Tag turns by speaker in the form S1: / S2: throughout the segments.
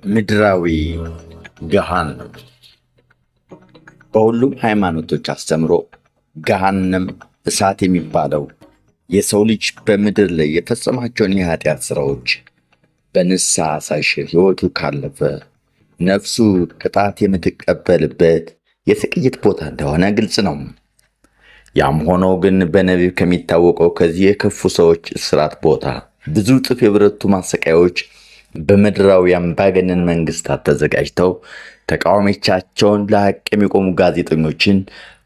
S1: ምድራዊ ገሃነም በሁሉም ሃይማኖቶች አስተምሮ ገሃነም እሳት የሚባለው የሰው ልጅ በምድር ላይ የፈጸማቸውን የኃጢአት ሥራዎች በንስሐ ሳይሽር ሕይወቱ ካለፈ ነፍሱ ቅጣት የምትቀበልበት የስቅይት ቦታ እንደሆነ ግልጽ ነው። ያም ሆኖ ግን በነቢብ ከሚታወቀው ከዚህ የከፉ ሰዎች እስራት ቦታ ብዙ እጥፍ የበረቱ ማሰቃዮች በምድራዊ አምባገነን መንግስታት ተዘጋጅተው ተቃዋሚዎቻቸውን ለሐቅ የሚቆሙ ጋዜጠኞችን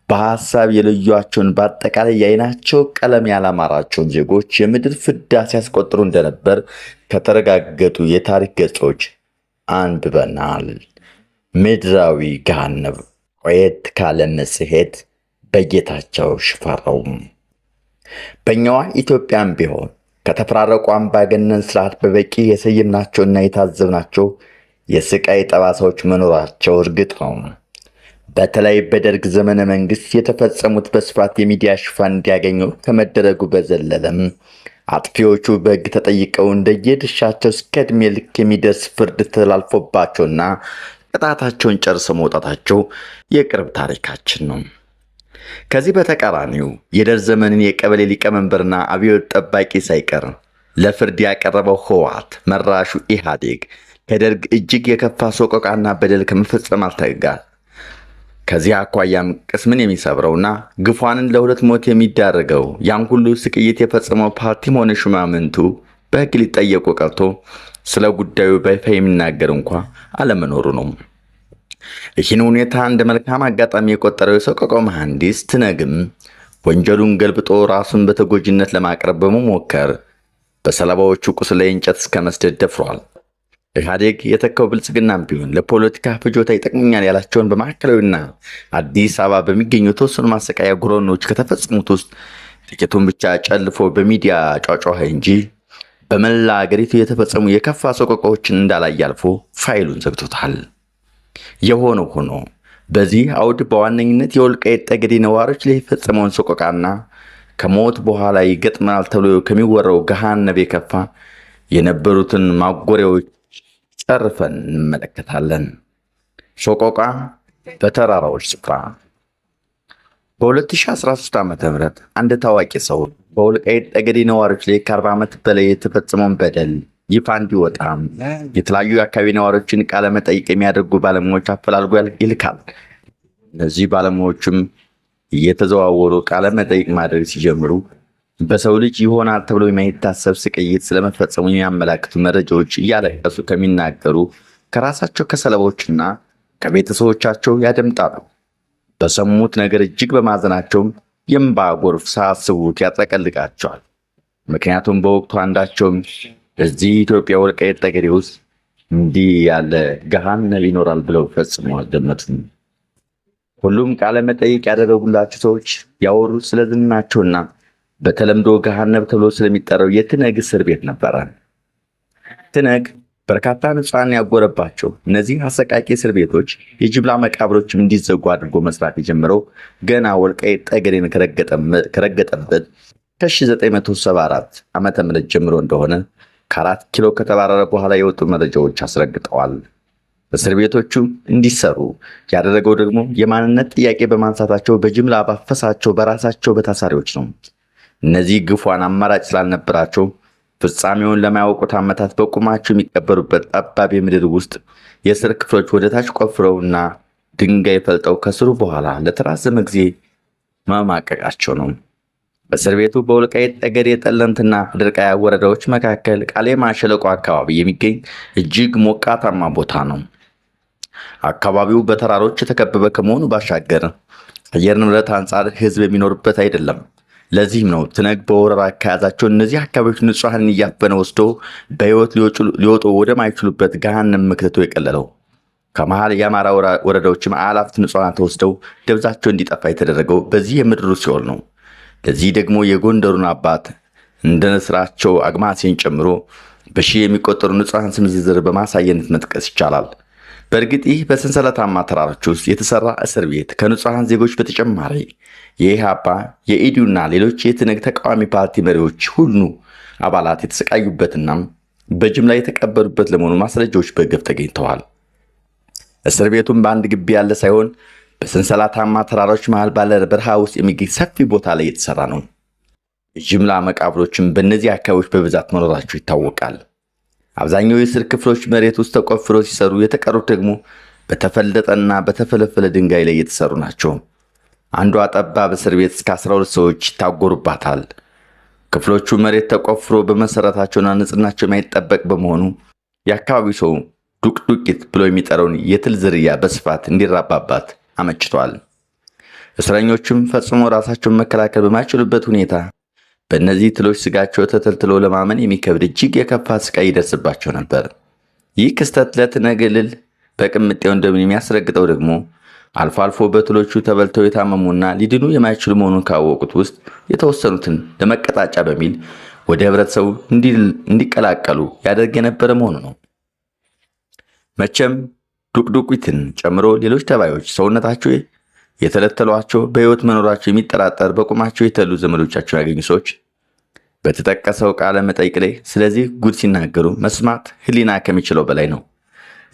S1: በሐሳብ የለዩዋቸውን በአጠቃላይ የዓይናቸው ቀለም ያላማራቸውን ዜጎች የምድር ፍዳ ሲያስቆጥሩ እንደነበር ከተረጋገጡ የታሪክ ገጾች አንብበናል። ምድራዊ ገሃነም ቆየት ካለ መጽሔት በጌታቸው ሽፈራው። በእኛዋ ኢትዮጵያም ቢሆን ከተፈራረቁ አምባገነን ስርዓት በበቂ የሰየምናቸውና የታዘብናቸው የስቃይ ጠባሳዎች መኖራቸው እርግጥ ነው። በተለይ በደርግ ዘመነ መንግስት የተፈጸሙት በስፋት የሚዲያ ሽፋን እንዲያገኙ ከመደረጉ በዘለለም አጥፊዎቹ በሕግ ተጠይቀው እንደየድርሻቸው እስከ ዕድሜ ልክ የሚደርስ ፍርድ ተላልፎባቸውና ቅጣታቸውን ጨርሰው መውጣታቸው የቅርብ ታሪካችን ነው። ከዚህ በተቃራኒው የደርግ ዘመንን የቀበሌ ሊቀመንበርና አብዮት ጠባቂ ሳይቀር ለፍርድ ያቀረበው ህወሓት መራሹ ኢህአዴግ ከደርግ እጅግ የከፋ ሰቆቃና በደል ከመፈጸም አልተጋር። ከዚህ አኳያም ቅስምን የሚሰብረውና ግፏንን ለሁለት ሞት የሚዳርገው ያን ሁሉ ስቅይት የፈጸመው ፓርቲም ሆነ ሹማምንቱ በሕግ ሊጠየቁ ቀርቶ ስለ ጉዳዩ በይፋ የሚናገር እንኳ አለመኖሩ ነው። ይህን ሁኔታ እንደ መልካም አጋጣሚ የቆጠረው የሰቆቃው መሐንዲስ ትነግም ወንጀሉን ገልብጦ ራሱን በተጎጂነት ለማቅረብ በመሞከር በሰለባዎቹ ቁስል ላይ እንጨት እስከ መስደድ ደፍሯል። ኢህአዴግ የተካው ብልጽግናም ቢሆን ለፖለቲካ ፍጆታ ይጠቅሙኛል ያላቸውን በማዕከላዊና አዲስ አበባ በሚገኙ የተወሰኑ ማሰቃያ ጉሮኖች ከተፈጸሙት ውስጥ ጥቂቱን ብቻ ጨልፎ በሚዲያ ጫጫኸ እንጂ በመላ አገሪቱ የተፈጸሙ የከፋ ሰቆቃዎችን እንዳላይ አልፎ ፋይሉን ዘግቶታል። የሆነው ሆኖ በዚህ አውድ በዋነኝነት የወልቃይት ጠገዴ ነዋሪዎች ላይ የፈጸመውን ሰቆቃና ከሞት በኋላ ይገጥማል ተብሎ ከሚወራው ገሃነም የከፋ የነበሩትን ማጎሪያዎች ጨርፈን እንመለከታለን። ሰቆቃ በተራራዎች ስፍራ። በ2013 ዓ.ም አንድ ታዋቂ ሰው በወልቃይት ጠገዴ ነዋሪዎች ላይ ከ40 ዓመት በላይ የተፈጸመውን በደል ይፋ እንዲወጣ የተለያዩ የአካባቢ ነዋሪዎችን ቃለ መጠይቅ የሚያደርጉ ባለሙያዎች አፈላልጎ ይልካል። እነዚህ ባለሙያዎችም እየተዘዋወሩ ቃለ መጠይቅ ማድረግ ሲጀምሩ በሰው ልጅ ይሆናል ተብሎ የማይታሰብ ስቅይት ስለመፈጸሙ የሚያመላክቱ መረጃዎች እያለቀሱ ከሚናገሩ ከራሳቸው ከሰለባዎችና ከቤተሰቦቻቸው ያደምጣሉ። በሰሙት ነገር እጅግ በማዘናቸውም የእንባ ጎርፍ ሳያስቡት ያጠቀልቃቸዋል። ምክንያቱም በወቅቱ አንዳቸውም እዚህ ኢትዮጵያ ወልቃይት ጠገዴ ውስጥ እንዲህ ያለ ገሃነም ይኖራል ብለው ፈጽመው አልገመቱም። ሁሉም ቃለ መጠይቅ ያደረጉላቸው ሰዎች ያወሩት ስለ ዝናቸውና በተለምዶ ገሃነም ተብሎ ስለሚጠራው የትነግ እስር ቤት ነበረ። ትነግ በርካታ ንጹሃን ያጎረባቸው እነዚህ አሰቃቂ እስር ቤቶች የጅምላ መቃብሮችም እንዲዘጉ አድርጎ መስራት የጀመረው ገና ወልቃይት ጠገዴን ከረገጠበት ከ1974 ዓመተ ምህረት ጀምሮ እንደሆነ ከ4 ኪሎ ከተባረረ በኋላ የወጡ መረጃዎች አስረግጠዋል። እስር ቤቶቹ እንዲሰሩ ያደረገው ደግሞ የማንነት ጥያቄ በማንሳታቸው በጅምላ ባፈሳቸው በራሳቸው በታሳሪዎች ነው። እነዚህ ግፏን አማራጭ ስላልነበራቸው ፍጻሜውን ለማያውቁት ዓመታት በቁማቸው የሚቀበሩበት ጠባብ የምድር ውስጥ የእስር ክፍሎች ወደ ታች ቆፍረውና ድንጋይ ፈልጠው ከስሩ በኋላ ለተራዘመ ጊዜ መማቀቃቸው ነው። በእስር ቤቱ በወልቃይት ጠገዴ ጠለምትና ድርቃያ ወረዳዎች መካከል ቃሌማ ሸለቆ አካባቢ የሚገኝ እጅግ ሞቃታማ ቦታ ነው። አካባቢው በተራሮች የተከበበ ከመሆኑ ባሻገር አየር ንብረት አንጻር ሕዝብ የሚኖርበት አይደለም። ለዚህም ነው ትነግ በወረራ ከያዛቸው እነዚህ አካባቢዎች ንጹሃን እያፈነ ወስዶ በሕይወት ሊወጡ ወደማይችሉበት ገሃነም መክተቱ የቀለለው። ከመሃል የአማራ ወረዳዎችም አላፍት ንጹሃን ተወስደው ደብዛቸው እንዲጠፋ የተደረገው በዚህ የምድሩ ሲኦል ነው። ለዚህ ደግሞ የጎንደሩን አባት እንደ ንስራቸው አግማሴን ጨምሮ በሺህ የሚቆጠሩ ንጹሃን ስም ዝርዝር በማሳየነት መጥቀስ ይቻላል። በእርግጥ ይህ በሰንሰለታማ ተራሮች ውስጥ የተሰራ እስር ቤት ከንጹሃን ዜጎች በተጨማሪ የኢህአፓ የኢዲዩና ሌሎች የትነግ ተቃዋሚ ፓርቲ መሪዎች ሁሉ አባላት የተሰቃዩበትና በጅምላ የተቀበሩበት ለመሆኑ ማስረጃዎች በገፍ ተገኝተዋል። እስር ቤቱም በአንድ ግቢ ያለ ሳይሆን በሰንሰለታማ ተራሮች መሃል ባለ በረሃ ውስጥ የሚገኝ ሰፊ ቦታ ላይ የተሰራ ነው። የጅምላ መቃብሮችም በእነዚህ አካባቢዎች በብዛት መኖራቸው ይታወቃል። አብዛኛው የእስር ክፍሎች መሬት ውስጥ ተቆፍሮ ሲሰሩ፣ የተቀሩት ደግሞ በተፈለጠና በተፈለፈለ ድንጋይ ላይ የተሰሩ ናቸው። አንዷ ጠባብ እስር ቤት እስከ 12 ሰዎች ይታጎሩባታል። ክፍሎቹ መሬት ተቆፍሮ በመሰረታቸውና ንጽህናቸው የማይጠበቅ በመሆኑ የአካባቢው ሰው ዱቅዱቂት ብሎ የሚጠራውን የትል ዝርያ በስፋት እንዲራባባት አመችቷል። እስረኞቹም ፈጽሞ ራሳቸውን መከላከል በማይችሉበት ሁኔታ በእነዚህ ትሎች ስጋቸው ተተልትሎ ለማመን የሚከብድ እጅግ የከፋ ስቃይ ይደርስባቸው ነበር። ይህ ክስተት ለትነግልል በቅምጤው እንደምን የሚያስረግጠው ደግሞ አልፎ አልፎ በትሎቹ ተበልተው የታመሙና ሊድኑ የማይችሉ መሆኑን ካወቁት ውስጥ የተወሰኑትን ለመቀጣጫ በሚል ወደ ህብረተሰቡ እንዲቀላቀሉ ያደርግ የነበረ መሆኑ ነው። መቼም ዱቅዱቂትን ጨምሮ ሌሎች ተባዮች ሰውነታቸው የተለተሏቸው በህይወት መኖራቸው የሚጠራጠር በቁማቸው የተሉ ዘመዶቻቸውን ያገኙ ሰዎች በተጠቀሰው ቃለ መጠይቅ ላይ ስለዚህ ጉድ ሲናገሩ መስማት ህሊና ከሚችለው በላይ ነው።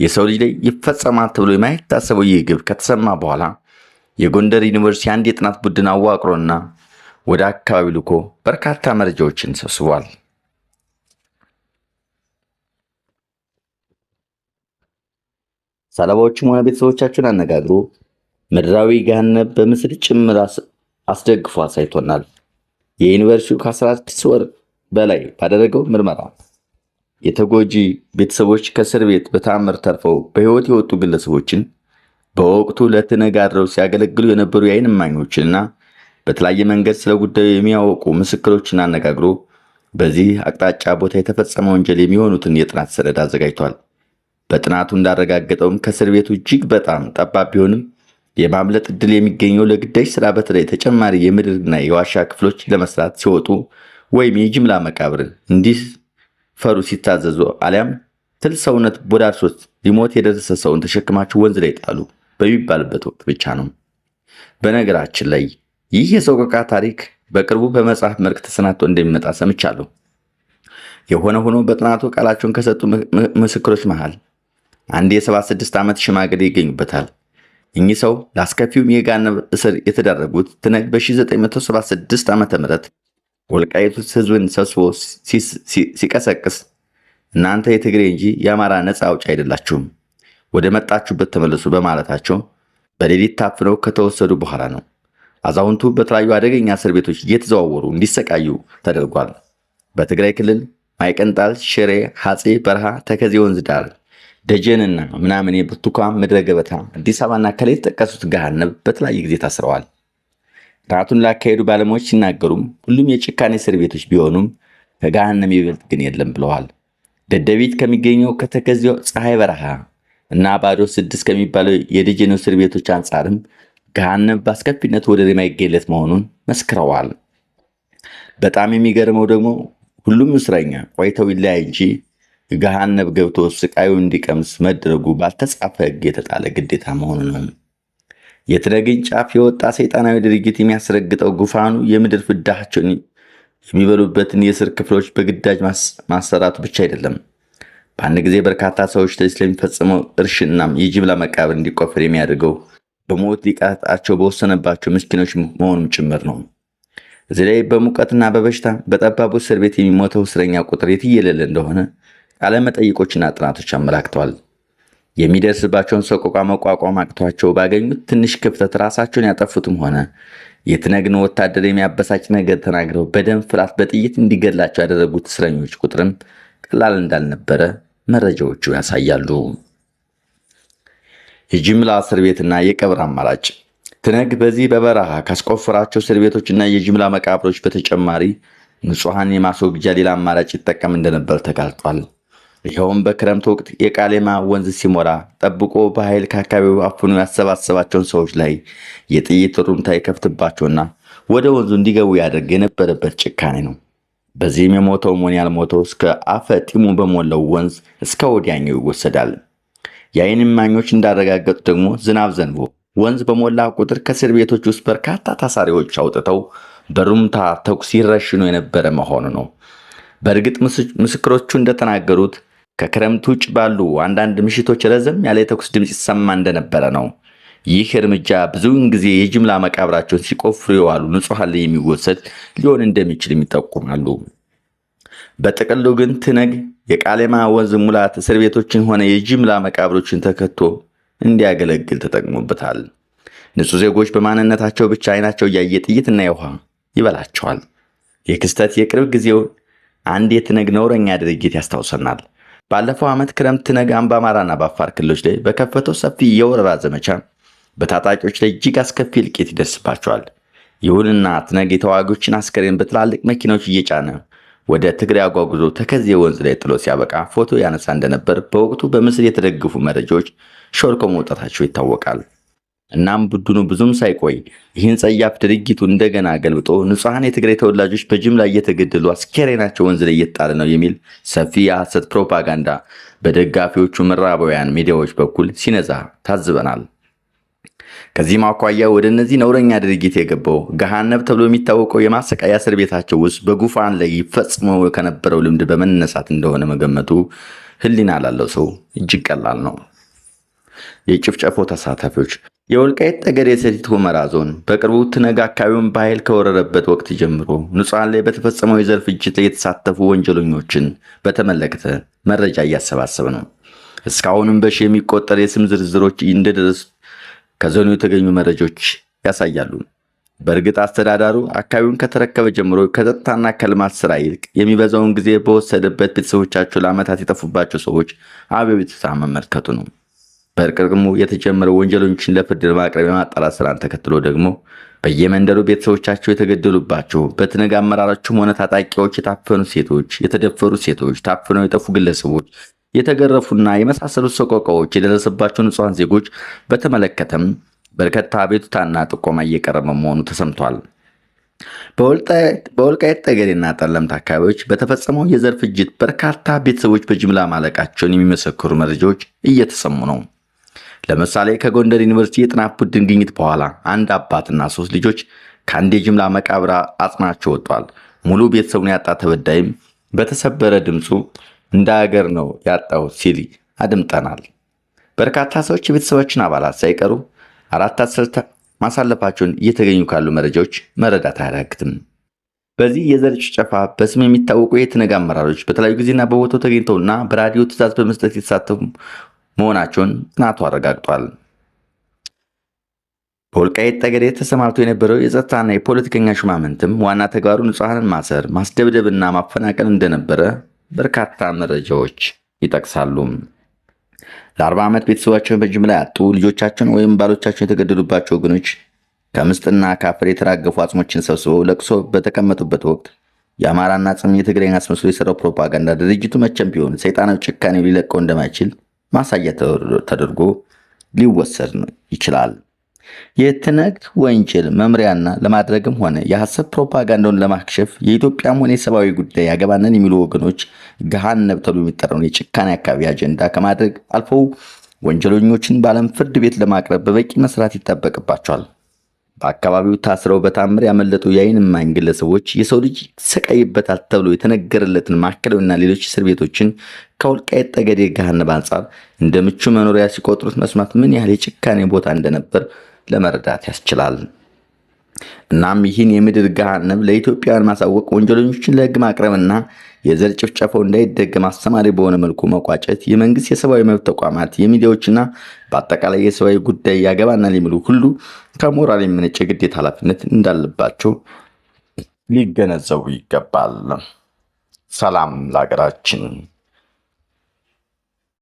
S1: የሰው ልጅ ላይ ይፈጸማል ተብሎ የማይታሰበው ይህ ግብ ከተሰማ በኋላ የጎንደር ዩኒቨርሲቲ አንድ የጥናት ቡድን አዋቅሮና ወደ አካባቢው ልኮ በርካታ መረጃዎችን ሰብስቧል። ሰለባዎችም ሆነ ቤተሰቦቻቸውን አነጋግሮ ምድራዊ ገሃነም በምስል ጭምር አስደግፎ አሳይቶናል። የዩኒቨርሲቲው ከ16 ወር በላይ ባደረገው ምርመራ የተጎጂ ቤተሰቦች ከእስር ቤት በተአምር ተርፈው በህይወት የወጡ ግለሰቦችን በወቅቱ ለትነጋድረው ሲያገለግሉ የነበሩ የዓይን እማኞችንና በተለያየ መንገድ ስለ ጉዳዩ የሚያውቁ ምስክሮችን አነጋግሮ በዚህ አቅጣጫ ቦታ የተፈጸመ ወንጀል የሚሆኑትን የጥናት ሰነድ አዘጋጅቷል። በጥናቱ እንዳረጋገጠውም ከእስር ቤቱ እጅግ በጣም ጠባብ ቢሆንም የማምለጥ ዕድል የሚገኘው ለግዳጅ ስራ በተለይ ተጨማሪ የምድርና የዋሻ ክፍሎች ለመስራት ሲወጡ ወይም የጅምላ መቃብርን እንዲፈሩ ሲታዘዙ አሊያም ትል ሰውነት ቦዳርሶት ሊሞት የደረሰ ሰውን ተሸክማችሁ ወንዝ ላይ ጣሉ በሚባልበት ወቅት ብቻ ነው። በነገራችን ላይ ይህ የሰቆቃ ታሪክ በቅርቡ በመጽሐፍ መልክ ተሰናድቶ እንደሚመጣ ሰምቻለሁ። የሆነ ሆኖ በጥናቱ ቃላቸውን ከሰጡ ምስክሮች መሃል አንድ የ76 ዓመት ሽማግሌ ይገኙበታል። እኚህ ሰው ለአስከፊውም የገሃነም እስር የተዳረጉት ትነግ በ1976 ዓ.ም ወልቃይት ውስጥ ህዝብን ሰብስቦ ሲቀሰቅስ እናንተ የትግሬ እንጂ የአማራ ነፃ አውጪ አይደላችሁም፣ ወደ መጣችሁበት ተመለሱ በማለታቸው በሌሊት ታፍነው ከተወሰዱ በኋላ ነው። አዛውንቱ በተለያዩ አደገኛ እስር ቤቶች እየተዘዋወሩ እንዲሰቃዩ ተደርጓል። በትግራይ ክልል ማይቀንጣል፣ ሽሬ፣ ሐጼ በረሃ፣ ተከዜ ወንዝ ዳር፣ ደጀንና ምናምን የብርቱካን ምድረ ገበታ፣ አዲስ አበባና ከላይ የተጠቀሱት ገሃነም በተለያየ ጊዜ ታስረዋል። ጥናቱን ላካሄዱ ባለሙያዎች ሲናገሩም ሁሉም የጭካኔ እስር ቤቶች ቢሆኑም ከገሃነም ይበልጥ ግን የለም ብለዋል። ደደቢት ከሚገኘው ከተከዜው ፀሐይ በረሃ እና ባዶ 6 ከሚባለው የደጀን እስር ቤቶች አንጻርም ገሃነም በአስከፊነት ወደር የማይገኝለት መሆኑን መስክረዋል። በጣም የሚገርመው ደግሞ ሁሉም እስረኛ ቆይተው ይለያይ እንጂ ገሃነም ገብቶ ስቃዩ እንዲቀምስ መደረጉ ባልተጻፈ ሕግ የተጣለ ግዴታ መሆኑ ነው። የትነግን ጫፍ የወጣ ሰይጣናዊ ድርጊት የሚያስረግጠው ጉፋኑ የምድር ፍዳቸውን የሚበሉበትን የእስር ክፍሎች በግዳጅ ማሰራቱ ብቻ አይደለም። በአንድ ጊዜ በርካታ ሰዎች ላይ ስለሚፈጽመው እርሽናም የጅምላ መቃብር እንዲቆፈር የሚያደርገው በሞት ሊቀጣቸው በወሰነባቸው ምስኪኖች መሆኑም ጭምር ነው። እዚህ ላይ በሙቀትና በበሽታ በጠባቡ እስር ቤት የሚሞተው እስረኛ ቁጥር የትየለለ እንደሆነ ቃለ መጠይቆችና ጥናቶች አመላክተዋል። የሚደርስባቸውን ሰቆቃ መቋቋም አቅቷቸው ባገኙት ትንሽ ክፍተት ራሳቸውን ያጠፉትም ሆነ የትነግን ወታደር የሚያበሳጭ ነገር ተናግረው በደም ፍላት በጥይት እንዲገድላቸው ያደረጉት እስረኞች ቁጥርም ቀላል እንዳልነበረ መረጃዎቹ ያሳያሉ። የጅምላ እስር ቤትና የቀብር አማራጭ ትነግ በዚህ በበረሃ ካስቆፈራቸው እስር ቤቶችና የጅምላ መቃብሮች በተጨማሪ ንጹሐን የማስወግጃ ሌላ አማራጭ ይጠቀም እንደነበር ተጋልጧል። ይኸውም በክረምት ወቅት የቃሌማ ወንዝ ሲሞላ ጠብቆ በኃይል ከአካባቢው አፍኖ ያሰባሰባቸውን ሰዎች ላይ የጥይት ሩምታ ይከፍትባቸውና ወደ ወንዙ እንዲገቡ ያደርግ የነበረበት ጭካኔ ነው። በዚህም የሞተው ሆነ ያልሞተው እስከ አፈ ጢሙ በሞላው ወንዝ እስከ ወዲያኛው ይወሰዳል። የዓይን እማኞች እንዳረጋገጡ ደግሞ ዝናብ ዘንቦ ወንዝ በሞላ ቁጥር ከእስር ቤቶች ውስጥ በርካታ ታሳሪዎች አውጥተው በሩምታ ተኩስ ይረሽኑ የነበረ መሆኑ ነው። በእርግጥ ምስክሮቹ እንደተናገሩት ከክረምት ውጭ ባሉ አንዳንድ ምሽቶች ረዘም ያለ የተኩስ ድምፅ ይሰማ እንደነበረ ነው። ይህ እርምጃ ብዙውን ጊዜ የጅምላ መቃብራቸውን ሲቆፍሩ የዋሉ ንጹሐን ላይ የሚወሰድ ሊሆን እንደሚችል ይጠቁማሉ። በጥቅሉ ግን ትነግ የቃሌማ ወንዝ ሙላት እስር ቤቶችን ሆነ የጅምላ መቃብሮችን ተከቶ እንዲያገለግል ተጠቅሞበታል። ንጹህ ዜጎች በማንነታቸው ብቻ አይናቸው እያየ ጥይትና የውሃ ይበላቸዋል። የክስተት የቅርብ ጊዜው አንድ የትነግ ነውረኛ ድርጊት ያስታውሰናል። ባለፈው ዓመት ክረምት ትነግ በአማራና በአፋር ክልሎች ላይ በከፈተው ሰፊ የወረራ ዘመቻ በታጣቂዎች ላይ እጅግ አስከፊ እልቂት ይደርስባቸዋል። ይሁንና ትነግ የተዋጊዎችን አስከሬን በትላልቅ መኪናዎች እየጫነ ወደ ትግራይ አጓጉዞ ተከዜ ወንዝ ላይ ጥሎ ሲያበቃ ፎቶ ያነሳ እንደነበር በወቅቱ በምስል የተደገፉ መረጃዎች ሾልከው መውጣታቸው ይታወቃል። እናም ቡድኑ ብዙም ሳይቆይ ይህን ጸያፍ ድርጊቱ እንደገና ገልብጦ ንጹሐን የትግራይ ተወላጆች በጅምላ እየተገደሉ አስከሬናቸው ወንዝ ላይ እየጣለ ነው የሚል ሰፊ የሐሰት ፕሮፓጋንዳ በደጋፊዎቹ ምዕራባውያን ሚዲያዎች በኩል ሲነዛ ታዝበናል። ከዚህም አኳያ ወደ እነዚህ ነውረኛ ድርጊት የገባው ገሃነብ ተብሎ የሚታወቀው የማሰቃያ እስር ቤታቸው ውስጥ በጉፋን ላይ ይፈጽመው ከነበረው ልምድ በመነሳት እንደሆነ መገመቱ ሕሊና ላለው ሰው እጅግ ቀላል ነው። የጭፍጨፎ ተሳታፊዎች የወልቃይት ጠገዴ ሰቲት ሁመራ ዞን በቅርቡ ትነግ አካባቢውን በኃይል ከወረረበት ወቅት ጀምሮ ንጹሐን ላይ በተፈጸመው የዘር ፍጅት ላይ የተሳተፉ ወንጀለኞችን በተመለከተ መረጃ እያሰባሰበ ነው። እስካሁንም በሺ የሚቆጠር የስም ዝርዝሮች እንደደረሱ ከዞኑ የተገኙ መረጃዎች ያሳያሉ። በእርግጥ አስተዳዳሩ አካባቢውን ከተረከበ ጀምሮ ከጸጥታና ከልማት ስራ ይልቅ የሚበዛውን ጊዜ በወሰደበት ቤተሰቦቻቸው ለዓመታት የጠፉባቸው ሰዎች አቤቱታ መመልከቱ ነው። በቅርቡ የተጀመረው ወንጀለኞችን ለፍርድ ለማቅረብ የማጣራት ስራን ተከትሎ ደግሞ በየመንደሩ ቤተሰቦቻቸው የተገደሉባቸው በትነግ አመራሮችም ሆነ ታጣቂዎች የታፈኑ ሴቶች፣ የተደፈሩ ሴቶች፣ ታፍነው የጠፉ ግለሰቦች፣ የተገረፉና የመሳሰሉት ሰቆቃዎች የደረሰባቸው ንጹሐን ዜጎች በተመለከተም በርካታ አቤቱታና ጥቆማ እየቀረበ መሆኑ ተሰምቷል። በወልቃይት ጠገዴና ጠለምት አካባቢዎች በተፈጸመው የዘር ፍጅት በርካታ ቤተሰቦች በጅምላ ማለቃቸውን የሚመሰክሩ መረጃዎች እየተሰሙ ነው። ለምሳሌ ከጎንደር ዩኒቨርሲቲ የጥናት ቡድን ግኝት በኋላ አንድ አባትና 3 ልጆች ከአንድ የጅምላ መቃብር አጽናቸው ወጥቷል። ሙሉ ቤተሰቡን ያጣ ተበዳይም በተሰበረ ድምፁ እንደ ሀገር ነው ያጣው ሲል አድምጠናል። በርካታ ሰዎች የቤተሰባችን አባላት ሳይቀሩ 4 አስርት ማሳለፋቸውን እየተገኙ ካሉ መረጃዎች መረዳት አያዳግትም። በዚህ የዘር ጭፍጨፋ በስም የሚታወቁ የትነግ አመራሮች በተለያዩ ጊዜና በቦታው ተገኝተውና በራዲዮ ትዕዛዝ በመስጠት የተሳተፉ መሆናቸውን ጥናቱ አረጋግጧል። በወልቃይት ጠገዴ ተሰማርቶ የነበረው የጸጥታና የፖለቲከኛ ሹማምንትም ዋና ተግባሩ ንጹሐንን ማሰር፣ ማስደብደብና ማፈናቀል እንደነበረ በርካታ መረጃዎች ይጠቅሳሉ። ለ40 ዓመት ቤተሰባቸውን በጅምላ ያጡ ልጆቻቸውን ወይም ባሎቻቸውን የተገደሉባቸው ወገኖች ከምስጥና ከአፈር የተራገፉ አጽሞችን ሰብስበው ለቅሶ በተቀመጡበት ወቅት የአማራና ጽም የትግራይን አስመስሎ የሰራው ፕሮፓጋንዳ ድርጅቱ መቼም ቢሆን ሰይጣናዊ ጭካኔው ሊለቀው እንደማይችል ማሳያ ተደርጎ ሊወሰድ ይችላል። የትነግ ወንጀል መምሪያና ለማድረግም ሆነ የሐሰት ፕሮፓጋንዳውን ለማክሸፍ የኢትዮጵያም ሆነ የሰብአዊ ጉዳይ ያገባናል የሚሉ ወገኖች ገሃነብ ተብሎ የሚጠራውን የጭካኔ አካባቢ አጀንዳ ከማድረግ አልፈው ወንጀለኞችን በዓለም ፍርድ ቤት ለማቅረብ በበቂ መስራት ይጠበቅባቸዋል። በአካባቢው ታስረው በታምር ያመለጡ የዓይን እማኝ ግለሰቦች የሰው ልጅ ይሰቃይበታል ተብሎ የተነገረለትን ማዕከላዊና ሌሎች እስር ቤቶችን ከወልቃይት ጠገዴ ገሃነብ አንጻር እንደ ምቹ መኖሪያ ሲቆጥሩት መስማት ምን ያህል የጭካኔ ቦታ እንደነበር ለመረዳት ያስችላል። እናም ይህን የምድር ገሃነብ ለኢትዮጵያውያን ማሳወቅ፣ ወንጀለኞችን ለሕግ ማቅረብና የዘር ጭፍጨፋው እንዳይደገም አስተማሪ በሆነ መልኩ መቋጨት የመንግስት የሰብአዊ መብት ተቋማት፣ የሚዲያዎችና በአጠቃላይ የሰብአዊ ጉዳይ ያገባናል የሚሉ ሁሉ ከሞራል የመነጨ ግዴታ ኃላፊነት እንዳለባቸው ሊገነዘቡ ይገባል። ሰላም ለሀገራችን።